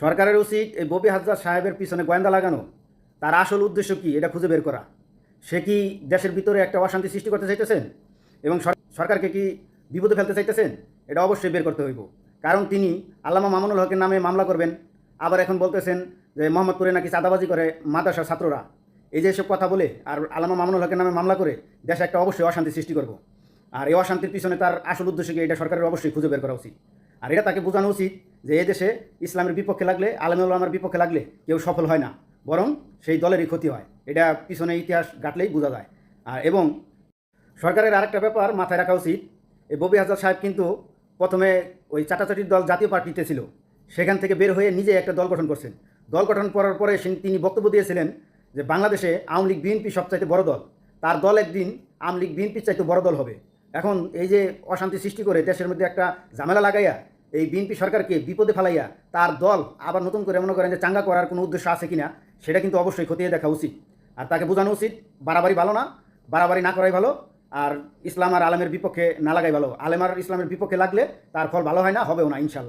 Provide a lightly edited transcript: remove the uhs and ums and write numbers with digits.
সরকারের উচিত এই ববি হাজরা সাহেবের পিছনে গোয়েন্দা লাগানো। তার আসল উদ্দেশ্য কী এটা খুঁজে বের করা। সে কি দেশের ভিতরে একটা অশান্তি সৃষ্টি করতে চাইতেছেন এবং সরকারকে কি বিপদে ফেলতে চাইতেছেন? এটা অবশ্যই বের করতে হইব। কারণ তিনি আল্লামা মামুনুল হকের নামে মামলা করবেন, আবার এখন বলতেছেন যে মোহাম্মদপুরে নাকি চাঁদাবাজি করে মাদ্রাসার ছাত্ররা। এই যে এসব কথা বলে আর আল্লামা মামুনুল হকের নামে মামলা করে দেশে একটা অবশ্যই অশান্তি সৃষ্টি করব। আর এই অশান্তির পিছনে তার আসল উদ্দেশ্য কি এটা সরকারের অবশ্যই খুঁজে বের করা উচিত। আর এটা তাকে বোঝানো উচিত যে এই দেশে ইসলামের বিপক্ষে লাগলে, আলেম ওলামার বিপক্ষে লাগলে কেউ সফল হয় না, বরং সেই দলেরই ক্ষতি হয়। এটা পিছনে ইতিহাস ঘাটলেই বোঝা যায়। এবং সরকারের আরেকটা ব্যাপার মাথায় রাখা উচিত, এই ববি হাজার সাহেব কিন্তু প্রথমে ওই চাটাচাটির দল জাতীয় পার্টিতে ছিল, সেখান থেকে বের হয়ে নিজে একটা দল গঠন করছেন। দল গঠন করার পরে তিনি বক্তব্য দিয়েছিলেন যে বাংলাদেশে আওয়ামী লীগ বিএনপি সবচাইতে বড় দল, তার দল একদিন আওয়ামী লীগ বিএনপির চাইতে বড় দল হবে। এখন এই যে অশান্তি সৃষ্টি করে দেশের মধ্যে একটা ঝামেলা লাগাইয়া এই বিএনপি সরকারকে বিপদে ফেলাইয়া তার দল আবার নতুন করে মনে করেন যে চাঙ্গা করার কোনো উদ্দেশ্য আছে কিনা, সেটা কিন্তু অবশ্যই খতিয়ে দেখা উচিত। আর তাকে বোঝানো উচিত বাড়াবাড়ি ভালো না, বাড়াবাড়ি না করাই ভালো। আর ইসলাম আর আলেমের বিপক্ষে না লাগাই ভালো। আলেম আর ইসলামের বিপক্ষে লাগলে তার ফল ভালো হয় না, হবেও না ইনশাল্লাহ।